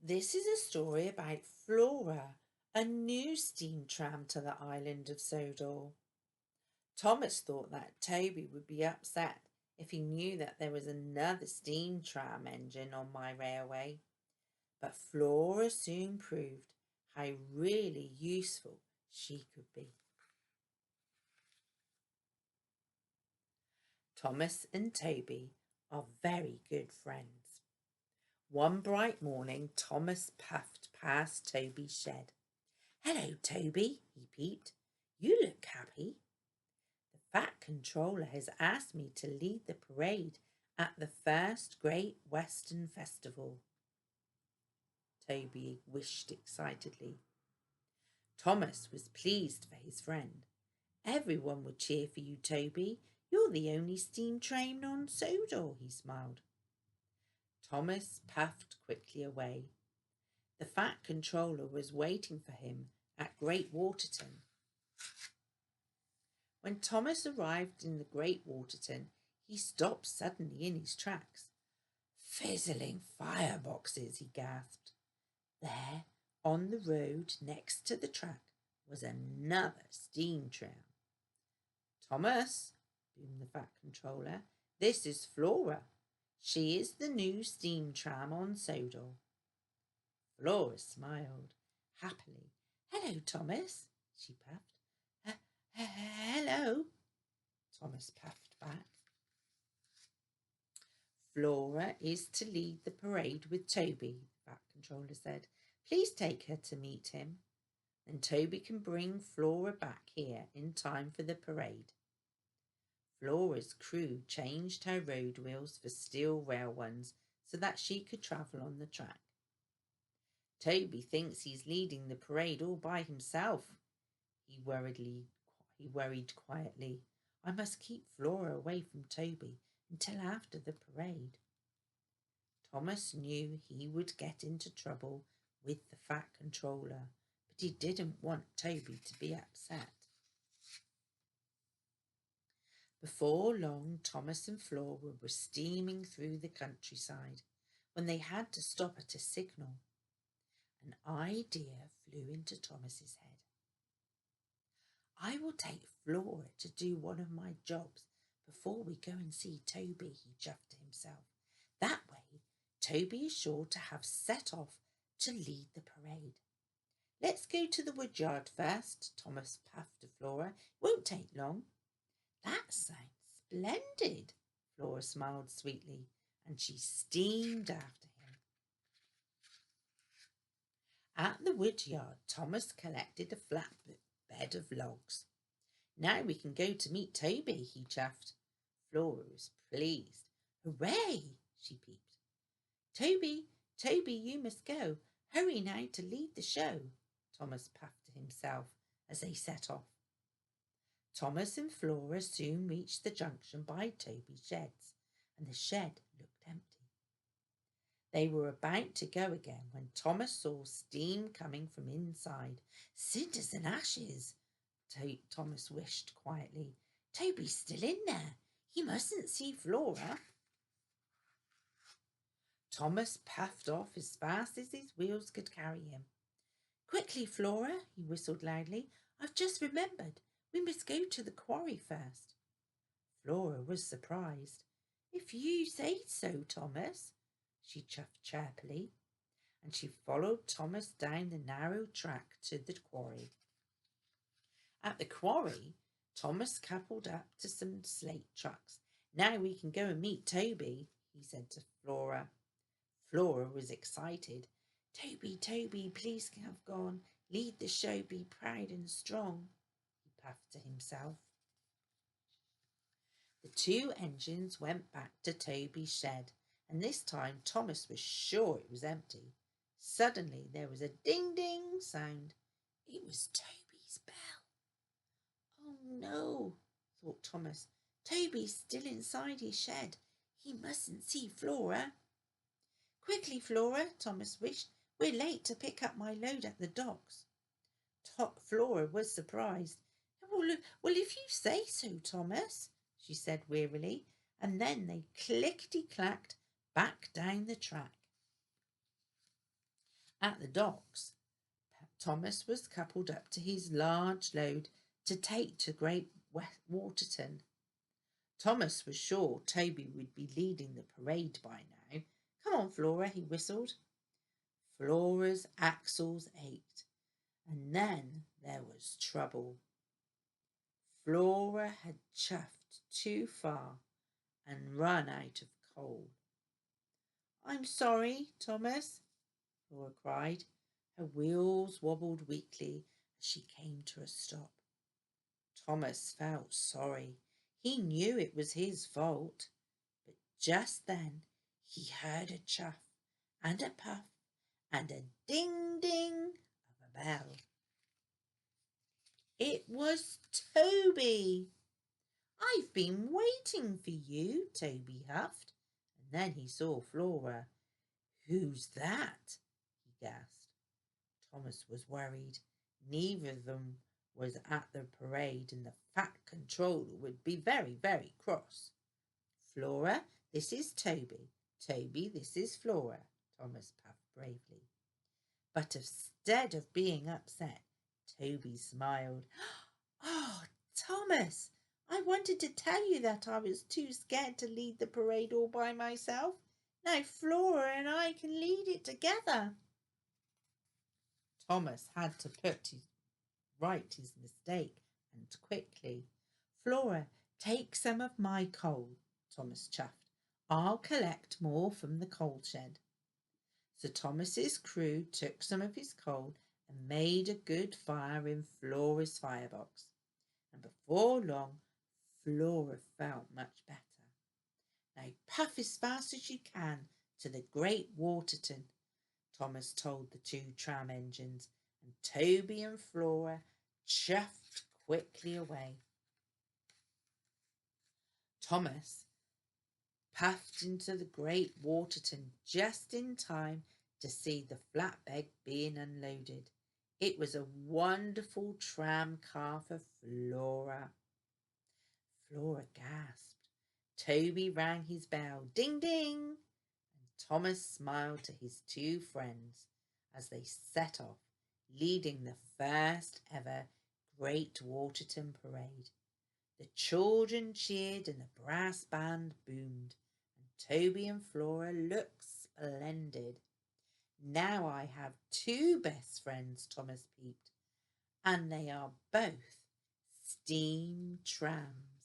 This is a story about Flora, a new steam tram to the island of Sodor. Thomas thought that Toby would be upset if he knew that there was another steam tram engine on my railway, but Flora soon proved how really useful she could be. Thomas and Toby are very good friends. One bright morning, Thomas puffed past Toby's shed. "Hello, Toby," he peeped. "You look happy." "The Fat Controller has asked me to lead the parade at the first Great Western Festival," Toby wished excitedly. Thomas was pleased for his friend. "Everyone would cheer for you, Toby. You're the only steam train on Sodor," he smiled. Thomas puffed quickly away. The Fat Controller was waiting for him at Great Waterton. When Thomas arrived in the Great Waterton, he stopped suddenly in his tracks. "Fizzling fireboxes," he gasped. There, on the road next to the track, was another steam tram. "Thomas," boomed the Fat Controller, "this is Flora. She is the new steam tram on Sodor." Flora smiled happily. "Hello, Thomas," she puffed. Hello," Thomas puffed back. "Flora is to lead the parade with Toby," the Fat Controller said. "Please take her to meet him. Then Toby can bring Flora back here in time for the parade." Flora's crew changed her road wheels for steel rail ones so that she could travel on the track. "Toby thinks he's leading the parade all by himself," he worried quietly. "I must keep Flora away from Toby until after the parade." Thomas knew he would get into trouble with the Fat Controller, but he didn't want Toby to be upset. Before long, Thomas and Flora were steaming through the countryside when they had to stop at a signal. An idea flew into Thomas's head. "I will take Flora to do one of my jobs before we go and see Toby," he chuffed to himself. "That way, Toby is sure to have set off to lead the parade." "Let's go to the woodyard first," Thomas puffed to Flora. "It won't take long." "That sounds splendid," Flora smiled sweetly, and she steamed after him. At the woodyard, Thomas collected a flat bed of logs. "Now we can go to meet Toby," he chuffed. Flora was pleased. "Hooray!" she peeped. Toby, you must go. Hurry now to lead the show," Thomas puffed to himself as they set off. Thomas and Flora soon reached the junction by Toby's sheds, and the shed looked empty. They were about to go again when Thomas saw steam coming from inside. "Cinders and ashes," Thomas wished quietly. "Toby's still in there. He mustn't see Flora." Thomas puffed off as fast as his wheels could carry him. "Quickly, Flora," he whistled loudly. "I've just remembered. We must go to the quarry first." Flora was surprised. "If you say so, Thomas," she chuffed chirpily, and she followed Thomas down the narrow track to the quarry. At the quarry, Thomas coupled up to some slate trucks. "Now we can go and meet Toby," he said to Flora. Flora was excited. Toby, please have gone. Lead the show, be proud and strong," he puffed to himself. The two engines went back to Toby's shed, and this time Thomas was sure it was empty. Suddenly there was a ding-ding sound. It was Toby's bell. "Oh no," thought Thomas. "Toby's still inside his shed. He mustn't see Flora." "Quickly, Flora," Thomas wished. "We're late to pick up my load at the docks." Flora was surprised. Well, if you say so, Thomas," she said wearily, and then they clickety-clacked back down the track. At the docks, Thomas was coupled up to his large load to take to Great Waterton. Thomas was sure Toby would be leading the parade by now. Come on, Flora, he whistled. Flora's axles ached, and then there was trouble. Flora had chuffed too far and run out of coal. I'm sorry, Thomas, Flora cried. Her wheels wobbled weakly as she came to a stop. Thomas felt sorry. He knew it was his fault. But just then he heard a chuff and a puff and a ding-ding of a bell. It was Toby. I've been waiting for you, Toby huffed, and then he saw Flora. Who's that? He gasped. Thomas was worried. Neither of them was at the parade, and the fat controller would be very, very cross. Flora, this is Toby. Toby, this is Flora, Thomas puffed bravely. But instead of being upset, Toby smiled. Oh, Thomas, I wanted to tell you that I was too scared to lead the parade all by myself. Now Flora and I can lead it together. Thomas had to right his mistake, and quickly. Flora, take some of my coal, Thomas chuffed. I'll collect more from the coal shed. So Thomas's crew took some of his coal and made a good fire in Flora's firebox. And before long, Flora felt much better. Now puff as fast as you can to the Great Waterton, Thomas told the two tram engines, and Toby and Flora chuffed quickly away. Thomas puffed into the Great Waterton just in time to see the flatbed being unloaded. It was a wonderful tram car for Flora. Flora gasped. Toby rang his bell. Ding, ding! And Thomas smiled to his two friends as they set off, leading the first ever Great Waterton parade. The children cheered and the brass band boomed, and Toby and Flora looked splendid. Now I have two best friends, Thomas peeped, and they are both steam trams.